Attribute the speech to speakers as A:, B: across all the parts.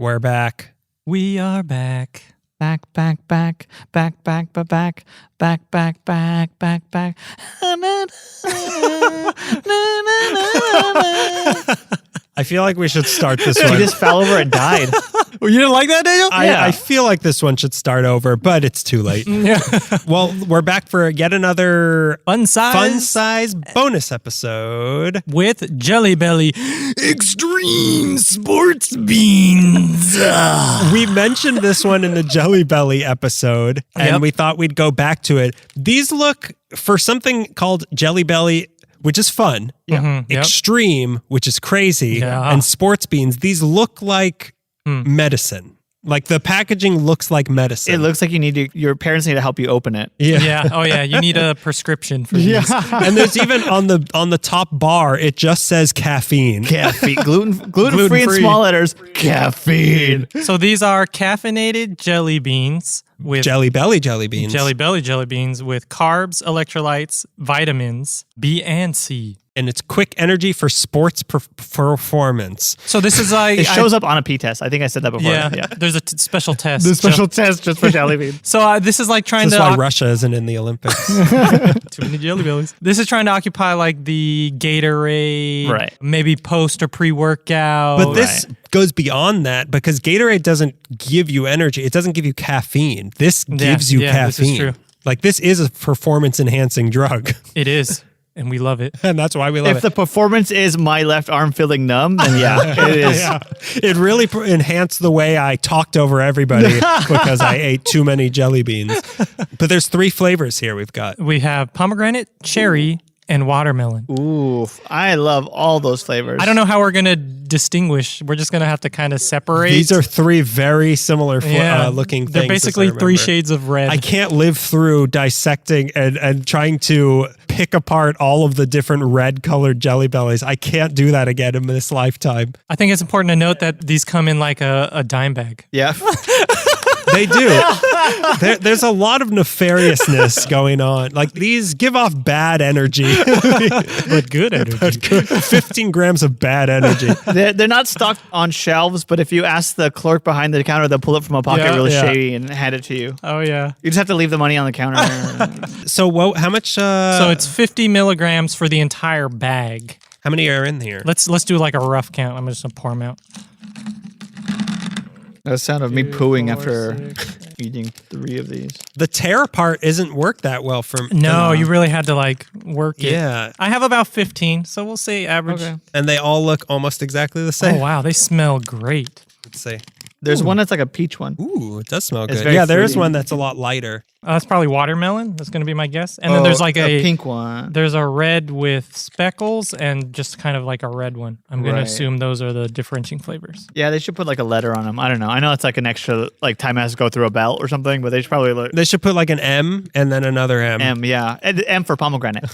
A: We're back.
B: We are back.
C: Back.
A: I feel like we should start this
C: He
A: one.
C: just fell over and died.
B: Oh, you didn't like that, Daniel?
A: I feel like this one should start over, but it's too late.
B: Yeah.
A: Well, we're back for yet another
B: Fun
A: size bonus episode.
B: with Jelly Belly Extreme Sports Beans.
A: We mentioned this one in the Jelly Belly episode, and
B: Yep.
A: we thought we'd go back to it. These look for something called Jelly Belly, which is fun,
B: Yep.
A: extreme, which is crazy,
B: Yeah.
A: and sports beans. These look like medicine. Like the packaging looks like medicine.
C: It looks like your parents need to help you open it.
B: Yeah. Oh, yeah. You need a prescription for these.
A: And there's even on the top bar, it just says caffeine.
C: Caffeine, gluten-free in small letters. Caffeine.
B: So these are caffeinated jelly beans with
A: Jelly Belly jelly beans.
B: Jelly Belly jelly beans with carbs, electrolytes, vitamins, B and C.
A: And it's quick energy for sports performance.
B: So this is like
C: It shows up on a P test. I think I said that before.
B: Yeah, there's a special test.
C: The special test just for jelly beans.
B: So this is like trying
A: That's
B: to
A: why Russia isn't in the Olympics.
B: too many jelly bellies. This is trying to occupy like the Gatorade,
C: Right.
B: Maybe post or pre-workout.
A: But this goes beyond that because Gatorade doesn't give you energy. It doesn't give you caffeine. This gives you caffeine.
B: This is true.
A: Like this is a performance-enhancing drug.
B: It is, and we love it.
A: And that's why we love
C: If the performance is my left arm feeling numb, then yeah, it is.
A: Yeah. It really enhanced the way I talked over everybody because I ate too many jelly beans. But there's 3 flavors here we've got.
B: We have pomegranate, cherry, and watermelon.
C: Ooh, I love all those flavors.
B: I don't know how we're gonna distinguish. We're just gonna have to kind of separate.
A: These are 3 very similar looking things.
B: They're basically 3 shades of red.
A: I can't live through dissecting and trying to pick apart all of the different red colored Jelly Bellies. I can't do that again in this lifetime.
B: I think it's important to note that these come in like a dime bag.
C: Yeah.
A: They do. There's a lot of nefariousness going on. Like these give off bad energy.
B: But good energy.
A: 15 grams of bad energy.
C: They're not stocked on shelves, but if you ask the clerk behind the counter, they'll pull it from a pocket really shady and hand it to you.
B: Oh, yeah.
C: You just have to leave the money on the counter.
A: So how much?
B: So it's 50 milligrams for the entire bag.
A: How many are in here?
B: Let's do like a rough count. I'm just going to pour them out.
C: The sound of me pooing after eating 3 of these.
A: The tear part isn't worked that well for
B: No, you really had to like work it.
A: Yeah.
B: I have about 15, so we'll say average.
C: Okay.
A: And they all look almost exactly the same.
B: Oh, wow. They smell great.
A: Let's see.
C: There's one that's like a peach one.
A: Ooh, it does smell
C: It's
A: good.
C: very
A: Yeah, there is
C: fruity.
A: one that's a lot lighter.
B: That's probably watermelon. That's going to be my guess. And then there's like a
C: pink one.
B: There's a red with speckles and just kind of like a red one. I'm going to
C: Right.
B: assume those are the differentiating flavors.
C: Yeah, they should put like a letter on them. I don't know. I know it's like an extra like time it has to go through a belt or something, but they should probably look
A: They should put like an M and then another M.
C: M. Yeah, and M for pomegranate.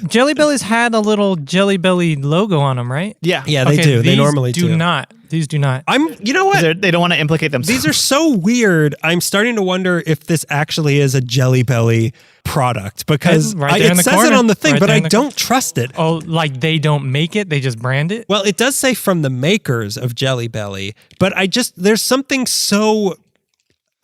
B: Jelly Bellies had a little Jelly Belly logo on them, right?
C: Yeah,
A: Yeah, they
B: Okay,
A: do. They
B: these
A: normally
B: do not. These do not.
A: You know what?
C: They don't want to implicate themselves.
A: These are so weird. I'm starting to wonder if this actually is a Jelly Belly product because
B: Right there in
A: it
B: the
A: says
B: corner.
A: it on the thing,
B: Right
A: but
B: there
A: I
B: in the
A: don't trust it.
B: Oh, like they don't make it, they just brand it?
A: Well, it does say from the makers of Jelly Belly, but there's something so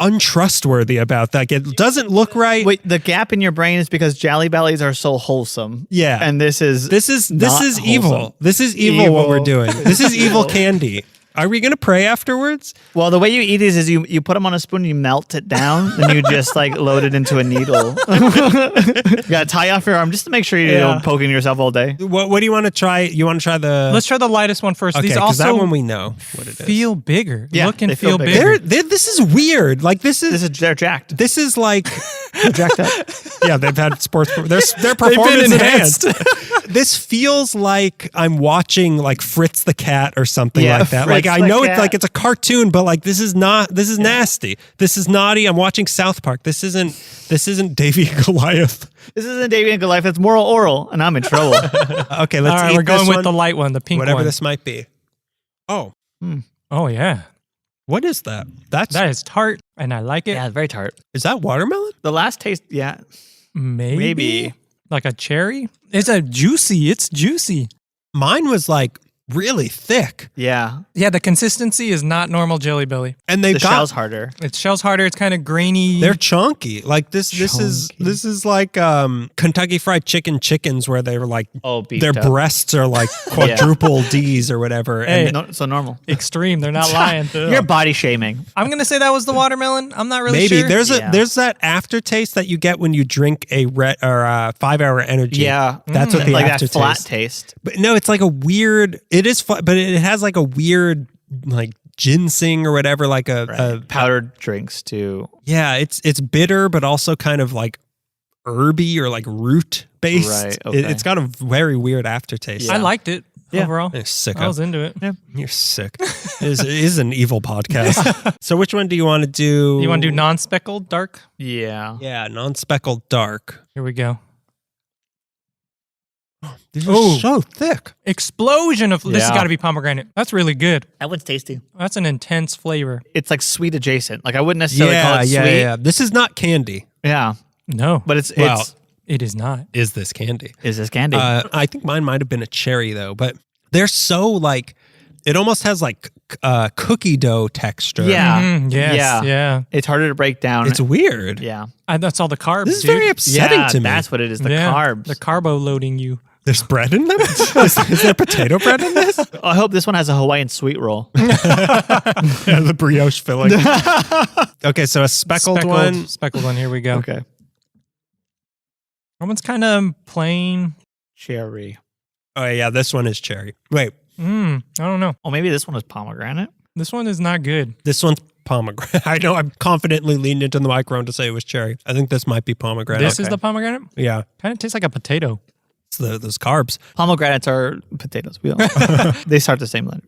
A: untrustworthy about that. It doesn't look right.
C: Wait, the gap in your brain is because Jelly Bellies are so wholesome.
A: Yeah.
C: and this is not
A: evil.
C: wholesome.
A: This is evil what we're doing. This is evil candy. Are we going to pray afterwards?
C: Well, the way you eat these is you put them on a spoon, you melt it down, and you just like load it into a needle. You gotta tie off your arm just to make sure you don't poking yourself all day.
A: What do you want to try? You want to try the...
B: Let's try the lightest one first.
A: Okay,
B: These
A: because that
B: also
A: one we know what it is.
B: feel bigger.
C: Yeah,
B: Look and
C: they feel
B: feel
C: bigger.
B: bigger.
A: This is weird. Like
C: They're jacked.
A: This is like...
C: They're jacked up.
A: Yeah, they've had sports... They're performance
B: enhanced.
A: enhanced. This feels like I'm watching like Fritz the Cat or something
C: Yeah,
A: like that.
C: Fritz
A: Like I
C: the
A: know
C: Cat.
A: it's like it's a cartoon, but like this is nasty. This is naughty. I'm watching South Park. This isn't Davy and Goliath.
C: This isn't Davy and Goliath. It's moral oral, and I'm in trouble.
A: Okay, let's
B: All right,
A: eat
B: we're going
A: this
B: with
A: one,
B: the light one, the pink
A: whatever
B: one.
A: this might be. Oh,
B: Oh, yeah.
A: what is that?
B: That is tart, and I like it.
C: Yeah, very tart.
A: Is that watermelon?
C: The last taste, yeah,
B: Maybe. Like a cherry? It's juicy.
A: Mine was like really thick.
C: Yeah.
B: Yeah, the consistency is not normal Jelly Belly.
A: And they've
C: The
A: got
C: shell's harder.
B: It shells harder. It's kind of grainy.
A: they're chunky. Like this is like Kentucky Fried chickens where they were like
C: beefed
A: their
C: up.
A: breasts are like quadruple D's or whatever.
B: Hey.
A: And
C: No, so normal.
B: extreme. They're not lying.
C: You're body shaming.
B: I'm gonna say that was the watermelon. I'm not really
A: maybe
B: sure.
A: there's that aftertaste that you get when you drink a 5-hour energy.
C: Yeah.
A: That's what the
C: like that
A: aftertaste.
C: flat taste.
A: But no, it's like a weird. It is fun, but it has like a weird like ginseng or whatever, like a
C: Powdered drinks too.
A: yeah. It's bitter, but also kind of like herby or like root based.
C: Right, okay.
A: It's got a very weird aftertaste.
B: I liked it
C: Yeah.
B: overall.
A: You're sick.
B: I was into it.
A: You're sick. It is an evil podcast. So which one do you want to do?
B: You want to do non-speckled dark?
C: Yeah.
A: Yeah, non-speckled dark.
B: Here we go.
A: These are so thick.
B: Explosion of this has
C: Yeah.
B: got to be pomegranate. That's really good.
C: That one's tasty.
B: That's an intense flavor.
C: It's like sweet adjacent. Like I wouldn't necessarily call it sweet.
A: yeah. This is not candy.
C: Yeah.
B: No,
C: But it's
A: Well,
B: it is not.
A: Is this candy?
C: is this candy?
A: I think mine might have been a cherry though, but they're so like it almost has like cookie dough texture.
C: Yeah.
B: Yes, yeah.
C: It's harder to break down.
A: It's weird.
C: yeah.
B: That's all the carbs.
A: This is
B: dude.
A: very upsetting to me.
C: That's what it is. The
B: Yeah,
C: carbs.
B: They're carbo loading you.
A: There's bread in them? Is there potato bread in this?
C: I hope this one has a Hawaiian sweet roll.
A: Yeah, the brioche filling. Okay, so a speckled one.
B: Speckled one. Here we go.
C: Okay.
B: That one's kind of plain.
C: Cherry.
A: Oh yeah, this one is cherry. Wait,
B: I don't know.
C: Oh, maybe this one was pomegranate.
B: This one is not good.
A: this one's pomegranate. I know I'm confidently leaned into the microphone to say it was cherry. I think this might be pomegranate.
B: This is the pomegranate.
A: Yeah,
B: Kind of tastes like a potato.
A: it's those carbs.
C: Pomegranates are potatoes. We all they start the same letter.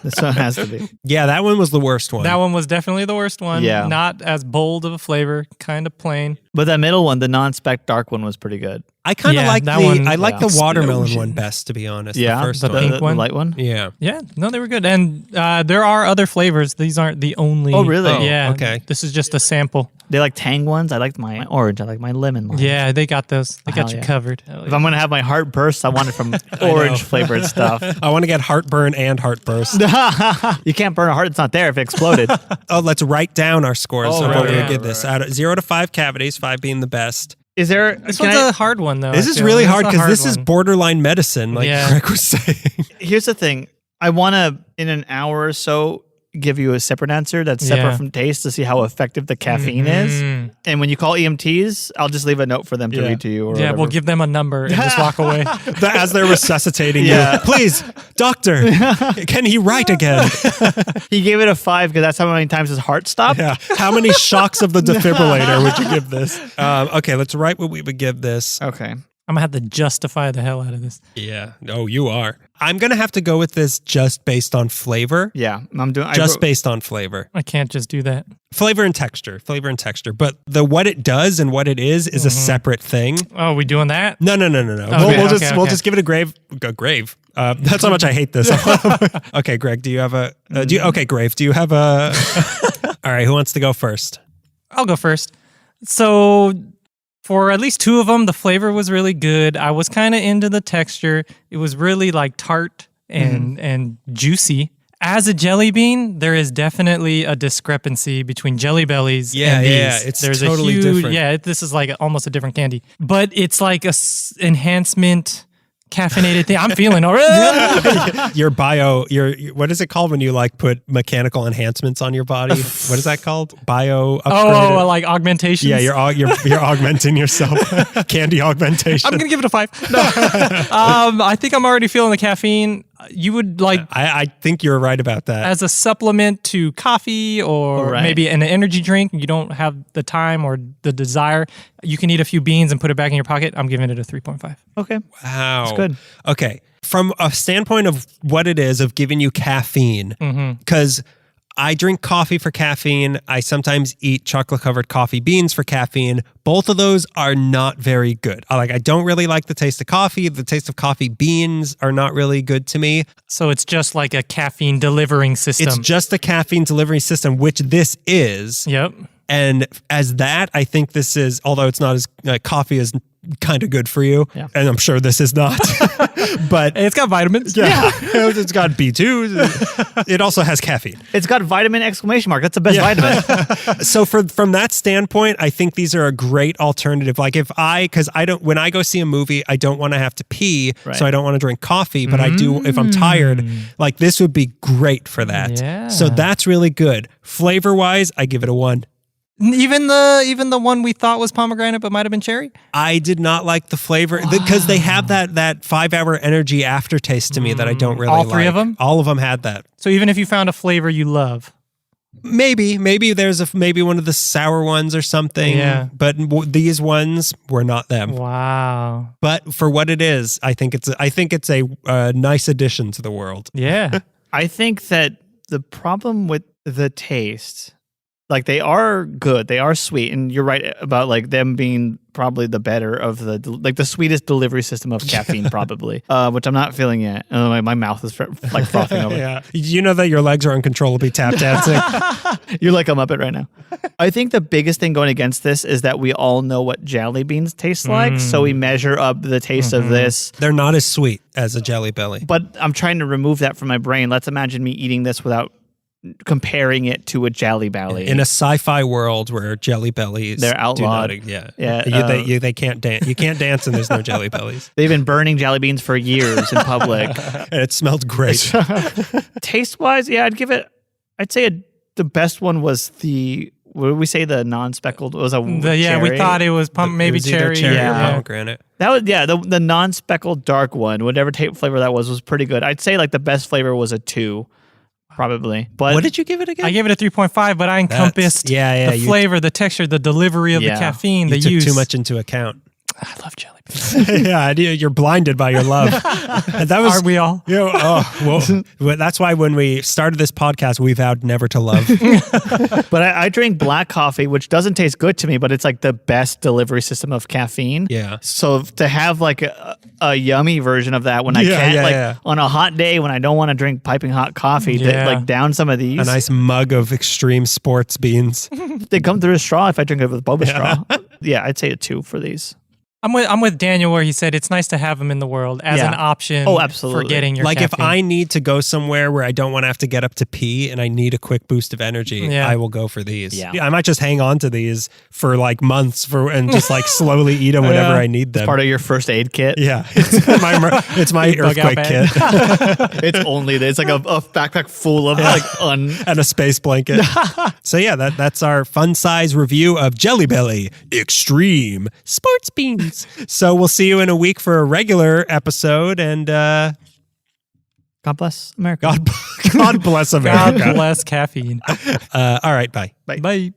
C: This one has to be.
A: Yeah, that one was the worst one.
B: That one was definitely the worst one.
C: Yeah.
B: Not as bold of a flavor. Kind of plain.
C: But that middle one, the non-spec dark one, was pretty good.
A: I kind of
B: Yeah,
A: like
B: that
A: the
B: one-
A: I like
C: yeah.
A: the watermelon
B: Explosion.
A: one best, to be honest.
C: Yeah,
A: the first
B: the
A: one.
B: pink one?
C: the light one.
A: Yeah.
B: Yeah. No, they were good. And there are other flavors. These aren't the only.
C: Oh, really?
B: Yeah.
A: okay.
B: This is just a sample.
C: They like tang ones. I like my orange. I like my lemon one.
B: Yeah, they got those. They got
C: Hell
B: you
C: yeah.
B: covered.
C: If I'm gonna have my heart burst, I want it from orange flavored stuff.
A: I want to get heartburn and heartburst.
C: You can't burn a heart that's not there if it exploded.
A: Oh, let's write down our scores
C: Oh,
A: of
C: right,
A: what we
C: right,
A: would give
C: right,
A: this.
C: right.
A: Out of 0 to 5 cavities, 5 being the best.
C: Is there?
B: This
C: can
B: one's
C: I-
B: a hard one, though.
A: This
B: I
A: is
B: feel.
A: really
B: It's
A: hard
B: a
A: because this is
B: one.
A: borderline medicine, like
B: Yeah.
A: Greg was saying.
C: Here's the thing. I want to, in an hour or so, give you a separate answer that's separate
B: Yeah.
C: from taste to see how effective the caffeine is.
B: Mhm.
C: And when you call EMTs, I'll just leave a note for them to
A: Yeah.
C: read to you. Or
B: Yeah,
C: whatever.
B: we'll give them a number and just walk away.
A: As they're resuscitating
C: Yeah.
A: you. Please, doctor, can he write again?
C: He gave it a 5 because that's how many times his heart stopped.
A: Yeah. How many shocks of the defibrillator would you give this? Okay, let's write what we would give this.
C: Okay.
B: I'm gonna have to justify the hell out of this.
A: Yeah. Oh, you are. I'm going to have to go with this just based on flavor.
C: Yeah, I'm doing.
A: Just based on flavor.
B: I can't just do that.
A: Flavor and texture. But what it does and what it is a separate thing.
B: Oh, we doing that?
A: No.
B: Okay,
A: We'll
B: okay.
A: just give it a grave. That's how much I hate this. Okay, Greg, do you have a? Okay, Grave, do you have a? All right, who wants to go first?
B: I'll go first. So, for at least 2 of them, the flavor was really good. I was kind of into the texture. It was really like tart and juicy. As a jelly bean, there is definitely a discrepancy between Jelly Bellies and these.
A: it's
B: There's
A: totally
B: a huge,
A: different.
B: Yeah, this is like almost a different candy. But it's like a enhancement caffeinated thing. I'm feeling already.
A: Your what is it called when you like put mechanical enhancements on your body? What is that called? Bio upgrade.
B: Oh, like augmentations.
A: Yeah, you're augmenting yourself. Candy augmentation.
B: I'm gonna give it a 5. No. I think I'm already feeling the caffeine. You would like
A: I think you're right about that.
B: as a supplement to coffee or
C: Right.
B: maybe an energy drink. You don't have the time or the desire. You can eat a few beans and put it back in your pocket. I'm giving it a 3.5.
C: Okay.
A: Wow.
C: That's good.
A: Okay. From a standpoint of what it is of giving you caffeine, because I drink coffee for caffeine. I sometimes eat chocolate-covered coffee beans for caffeine. Both of those are not very good. I don't really like the taste of coffee. The taste of coffee beans are not really good to me.
B: So it's just like a caffeine delivering system.
A: It's just a caffeine delivery system, which this is.
B: Yep.
A: And as that, I think this is, although it's not as, coffee is kind of good for you.
C: Yeah.
A: And I'm sure this is not. but
B: It's got vitamins.
A: yeah, it's got B2. It also has caffeine.
C: It's got vitamin exclamation mark. That's the best vitamin.
A: So from that standpoint, I think these are a great alternative. Like because when I go see a movie, I don't want to have to pee,
C: Right.
A: so I don't want to drink coffee, but I do if I'm tired. Like this would be great for that.
B: Yeah.
A: So that's really good. Flavor wise, I give it a 1.
B: Even the one we thought was pomegranate but might have been cherry.
A: I did not like the flavor because they have that 5-hour energy aftertaste to me that I don't really like.
B: All three of them?
A: All of them had that.
B: So even if you found a flavor you love,
A: Maybe there's maybe one of the sour ones or something.
B: Yeah.
A: But these ones were not them.
B: wow.
A: But for what it is, I think it's a nice addition to the world.
B: Yeah.
C: I think that the problem with the taste, like they are good, they are sweet, and you're right about like them being probably the better of the sweetest delivery system of caffeine, probably, which I'm not feeling yet. My mouth is like frothing over.
A: Yeah, you know that your legs are uncontrollably tap dancing.
C: You're like a Muppet right now. I think the biggest thing going against this is that we all know what jelly beans taste like, so we measure up the taste of this.
A: They're not as sweet as a Jelly Belly.
C: But I'm trying to remove that from my brain. Let's imagine me eating this without comparing it to a Jelly Belly.
A: In a sci-fi world where Jelly Bellies,
C: They're outlawed.
A: They can't dance. You can't dance, and there's no Jelly Bellies,
C: They've been burning jelly beans for years in public.
A: and it smelled great.
C: Taste wise, yeah, I'd say the best one was what did we say? The non-speckled was
B: We
C: cherry?
B: thought it was maybe
A: It was either
B: cherry.
A: cherry or
C: Yeah.
A: pomegranate.
C: That was the non-speckled dark one. Whatever flavor that was pretty good. I'd say like the best flavor was a 2, probably. But
A: What did you give it again?
B: I gave it a 3.5, but I encompassed the
A: you-
B: flavor, the texture, the delivery of the caffeine,
A: You
B: the
A: took
B: use.
A: too much into account.
B: I love jelly beans.
A: Yeah, you're blinded by your love. And that was
B: Aren't we all?
A: You know, well, that's why when we started this podcast, we vowed never to love.
C: But I drink black coffee, which doesn't taste good to me, but it's like the best delivery system of caffeine.
A: Yeah.
C: So to have like a yummy version of that when I can't, on a hot day when I don't want to drink piping hot coffee, like down some of these.
A: A nice mug of extreme sports beans.
C: They come through a straw if I drink it with boba straw. Yeah, I'd say a 2 for these.
B: I'm with Daniel where he said it's nice to have them in the world as an option
C: absolutely.
B: for getting your
A: Like
B: caffeine.
A: if I need to go somewhere where I don't want to have to get up to pee and I need a quick boost of energy, I will go for these.
C: Yeah.
A: I might just hang on to these for like months and just like slowly eat them whenever I need them.
C: Part of your first aid kit.
A: Yeah, it's my
B: Bug out
A: earthquake kit
C: It's only this. It's like a backpack full of
A: and a space blanket. So yeah, that's our fun size review of Jelly Belly Extreme Sports Beans. So we'll see you in a week for a regular episode, and
C: God bless America.
A: God bless America.
B: God bless caffeine.
A: All right, bye.
B: Bye.